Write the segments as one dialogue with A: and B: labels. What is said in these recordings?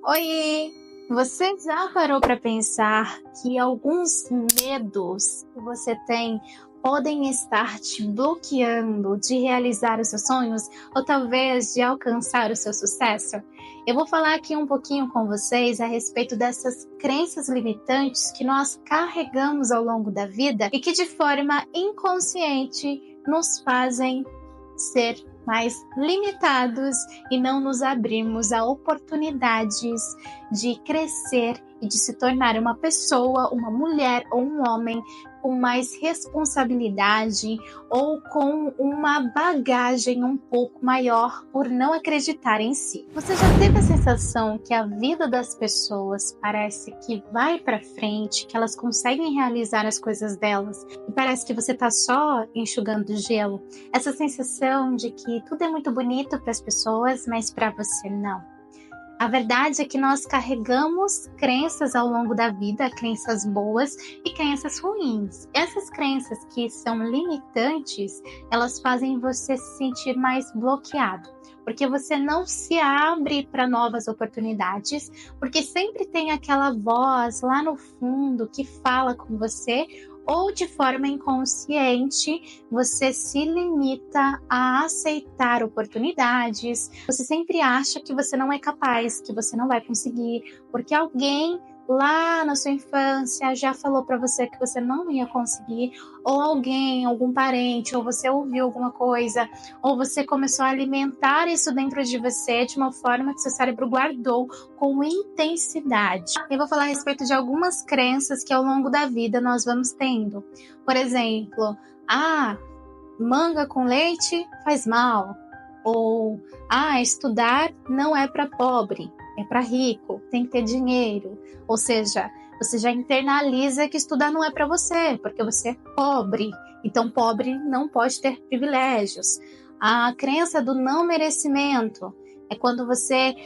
A: Oi! Você já parou para pensar que alguns medos que você tem podem estar te bloqueando de realizar os seus sonhos ou talvez de alcançar o seu sucesso? Eu vou falar aqui um pouquinho com vocês a respeito dessas crenças limitantes que nós carregamos ao longo da vida e que de forma inconsciente nos fazem ser mais limitados e não nos abrimos a oportunidades de crescer e de se tornar uma pessoa, uma mulher ou um homem com mais responsabilidade ou com uma bagagem um pouco maior por não acreditar em si. Você já teve a sensação que a vida das pessoas parece que vai para frente, que elas conseguem realizar as coisas delas e parece que você está só enxugando gelo? Essa sensação de que tudo é muito bonito para as pessoas, mas para você não. A verdade é que nós carregamos crenças ao longo da vida, crenças boas e crenças ruins. Essas crenças que são limitantes, elas fazem você se sentir mais bloqueado, porque você não se abre para novas oportunidades, porque sempre tem aquela voz lá no fundo que fala com você, ou de forma inconsciente, você se limita a aceitar oportunidades. Você sempre acha que você não é capaz, que você não vai conseguir, porque alguém lá na sua infância já falou para você que você não ia conseguir, ou alguém, algum parente, ou você ouviu alguma coisa, ou você começou a alimentar isso dentro de você de uma forma que seu cérebro guardou com intensidade. Eu vou falar a respeito de algumas crenças que ao longo da vida nós vamos tendo. Por exemplo, manga com leite faz mal. Ou, estudar não é para pobre, é para rico, tem que ter dinheiro. Ou seja, você já internaliza que estudar não é para você, porque você é pobre. Então, pobre não pode ter privilégios. A crença do não merecimento é quando você,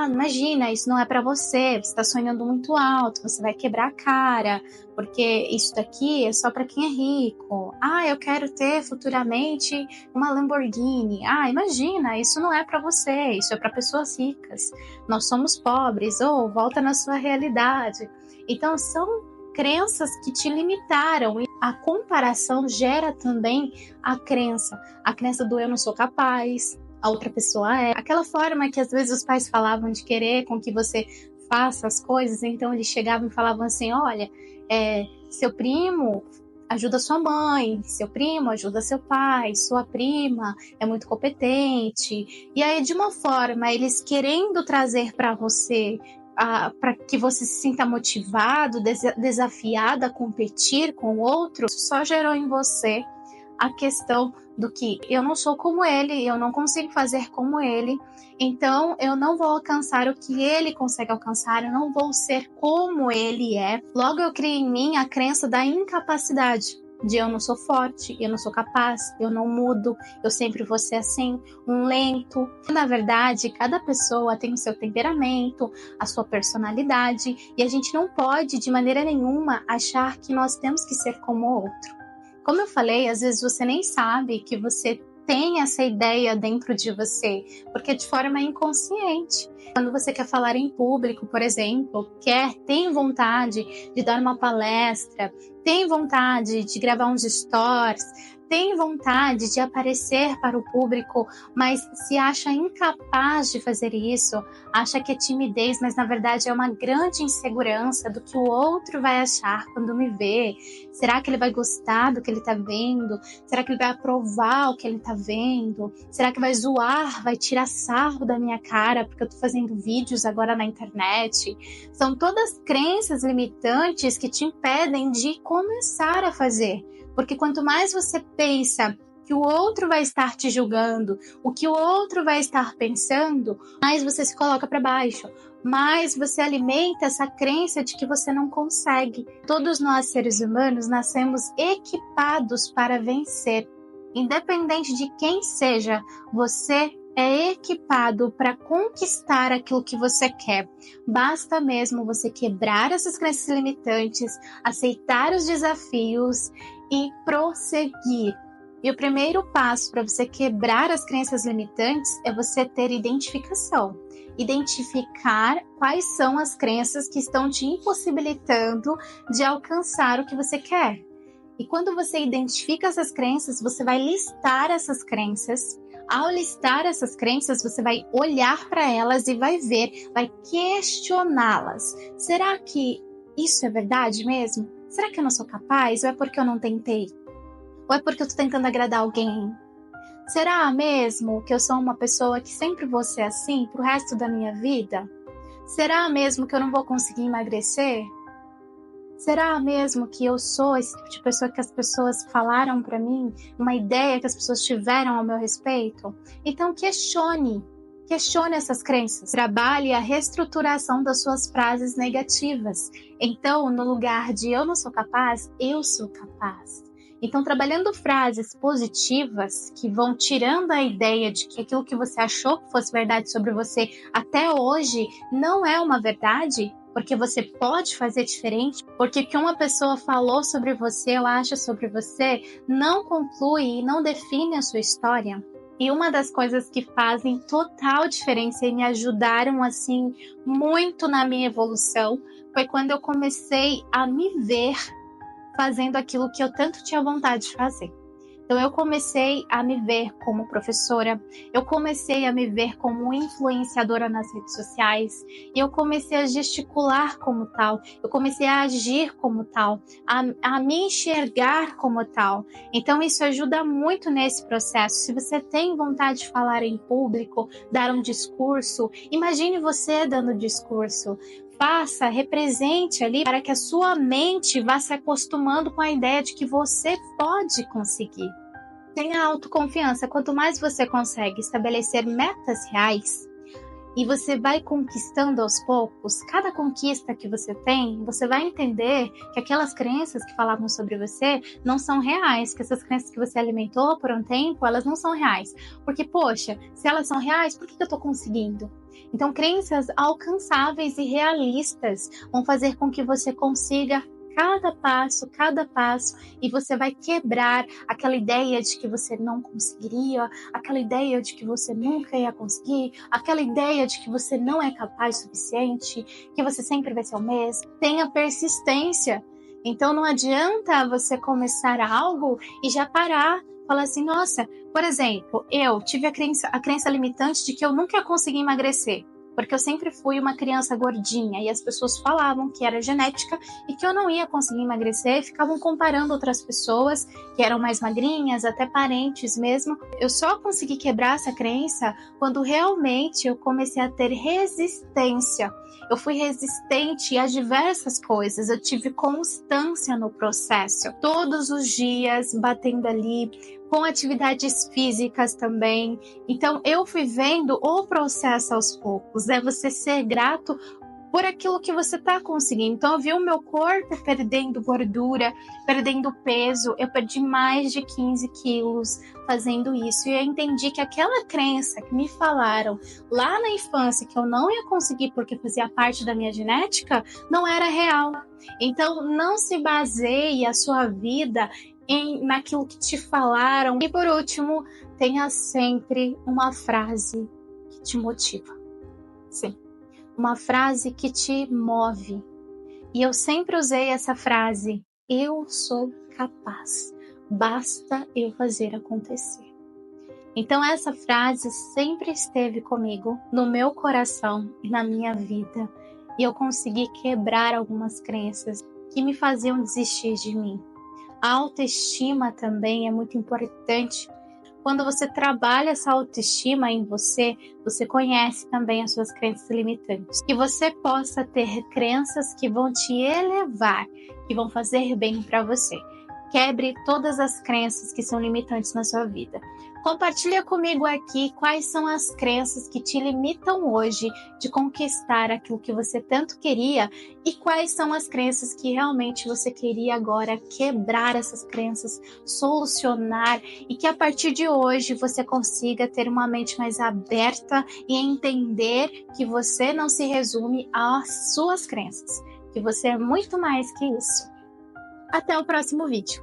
A: imagina, isso não é para você, você está sonhando muito alto, você vai quebrar a cara, porque isso daqui é só para quem é rico. Eu quero ter futuramente uma Lamborghini. Imagina, isso não é para você, isso é para pessoas ricas. Nós somos pobres, volta na sua realidade. Então, são crenças que te limitaram. E a comparação gera também a crença do eu não sou capaz, a outra pessoa é. Aquela forma que às vezes os pais falavam de querer com que você faça as coisas, então eles chegavam e falavam assim, olha, seu primo ajuda sua mãe, seu primo ajuda seu pai, sua prima é muito competente. E aí, de uma forma, eles querendo trazer para você, para que você se sinta motivado, desafiado a competir com o outro, só gerou em você a questão do que eu não sou como ele, eu não consigo fazer como ele, então eu não vou alcançar o que ele consegue alcançar, eu não vou ser como ele é. Logo eu criei em mim a crença da incapacidade, de eu não sou forte, eu não sou capaz, eu não mudo, eu sempre vou ser assim, um lento. Na verdade, cada pessoa tem o seu temperamento, a sua personalidade, e a gente não pode de maneira nenhuma achar que nós temos que ser como o outro. Como eu falei, às vezes você nem sabe que você tem essa ideia dentro de você, porque é de forma inconsciente. Quando você quer falar em público, por exemplo, tem vontade de dar uma palestra, tem vontade de gravar uns stories, tem vontade de aparecer para o público, mas se acha incapaz de fazer isso, acha que é timidez, mas na verdade é uma grande insegurança do que o outro vai achar quando me vê. Será que ele vai gostar do que ele está vendo? Será que ele vai aprovar o que ele está vendo? Será que vai zoar, vai tirar sarro da minha cara porque eu estou fazendo vídeos agora na internet? São todas crenças limitantes que te impedem de começar a fazer. Porque quanto mais você pensa que o outro vai estar te julgando, o que o outro vai estar pensando, mais você se coloca para baixo, mais você alimenta essa crença de que você não consegue. Todos nós, seres humanos, nascemos equipados para vencer. Independente de quem seja, você é equipado para conquistar aquilo que você quer. Basta mesmo você quebrar essas crenças limitantes, aceitar os desafios e prosseguir. E o primeiro passo para você quebrar as crenças limitantes é você ter identificação. identificar quais são as crenças que estão te impossibilitando de alcançar o que você quer. E quando você identifica essas crenças, você vai listar essas crenças. Ao listar essas crenças, você vai olhar para elas e vai ver, vai questioná-las. Será que isso é verdade mesmo? Será que eu não sou capaz? Ou é porque eu não tentei? Ou é porque eu estou tentando agradar alguém? Será mesmo que eu sou uma pessoa que sempre vou ser assim pro resto da minha vida? Será mesmo que eu não vou conseguir emagrecer? Será mesmo que eu sou esse tipo de pessoa que as pessoas falaram para mim? Uma ideia que as pessoas tiveram ao meu respeito? Então questione essas crenças. Trabalhe a reestruturação das suas frases negativas. Então, no lugar de eu não sou capaz, eu sou capaz. Então, trabalhando frases positivas que vão tirando a ideia de que aquilo que você achou que fosse verdade sobre você até hoje não é uma verdade, porque você pode fazer diferente, porque o que uma pessoa falou sobre você ou acha sobre você não conclui e não define a sua história. E uma das coisas que fazem total diferença e me ajudaram assim muito na minha evolução foi quando eu comecei a me ver fazendo aquilo que eu tanto tinha vontade de fazer. Então eu comecei a me ver como professora, eu comecei a me ver como influenciadora nas redes sociais, e eu comecei a gesticular como tal, eu comecei a agir como tal, a me enxergar como tal. Então isso ajuda muito nesse processo. Se você tem vontade de falar em público, dar um discurso, imagine você dando discurso. Faça, represente ali para que a sua mente vá se acostumando com a ideia de que você pode conseguir. Tenha autoconfiança. Quanto mais você consegue estabelecer metas reais e você vai conquistando aos poucos, cada conquista que você tem, você vai entender que aquelas crenças que falavam sobre você não são reais, que essas crenças que você alimentou por um tempo, elas não são reais. Porque, poxa, se elas são reais, por que eu estou conseguindo? Então, crenças alcançáveis e realistas vão fazer com que você consiga cada passo, e você vai quebrar aquela ideia de que você não conseguiria, aquela ideia de que você nunca ia conseguir, aquela ideia de que você não é capaz o suficiente, que você sempre vai ser o mesmo. Tenha persistência. Então não adianta você começar algo e já parar. Falar assim, nossa, por exemplo, eu tive a crença limitante de que eu nunca ia conseguir emagrecer. Porque eu sempre fui uma criança gordinha e as pessoas falavam que era genética e que eu não ia conseguir emagrecer, ficavam comparando outras pessoas que eram mais magrinhas, até parentes mesmo. Eu só consegui quebrar essa crença quando realmente eu comecei a ter resistência. Eu fui resistente a diversas coisas, eu tive constância no processo, todos os dias batendo ali, com atividades físicas também. Então eu fui vendo o processo aos poucos, é você ser grato por aquilo que você está conseguindo. Então eu vi o meu corpo perdendo gordura, perdendo peso, eu perdi mais de 15 quilos fazendo isso, e eu entendi que aquela crença que me falaram lá na infância que eu não ia conseguir porque fazia parte da minha genética, não era real. Então não se baseie a sua vida naquilo que te falaram. E por último, tenha sempre uma frase que te motiva. Sim, uma frase que te move. E eu sempre usei essa frase: eu sou capaz, basta eu fazer acontecer. Então essa frase sempre esteve comigo, no meu coração e na minha vida. E eu consegui quebrar algumas crenças que me faziam desistir de mim. A autoestima também é muito importante. Quando você trabalha essa autoestima em você, você conhece também as suas crenças limitantes. Que você possa ter crenças que vão te elevar, que vão fazer bem para você. Quebre todas as crenças que são limitantes na sua vida. Compartilha comigo aqui quais são as crenças que te limitam hoje de conquistar aquilo que você tanto queria e quais são as crenças que realmente você queria agora quebrar essas crenças, solucionar, e que a partir de hoje você consiga ter uma mente mais aberta e entender que você não se resume às suas crenças, que você é muito mais que isso. Até o próximo vídeo.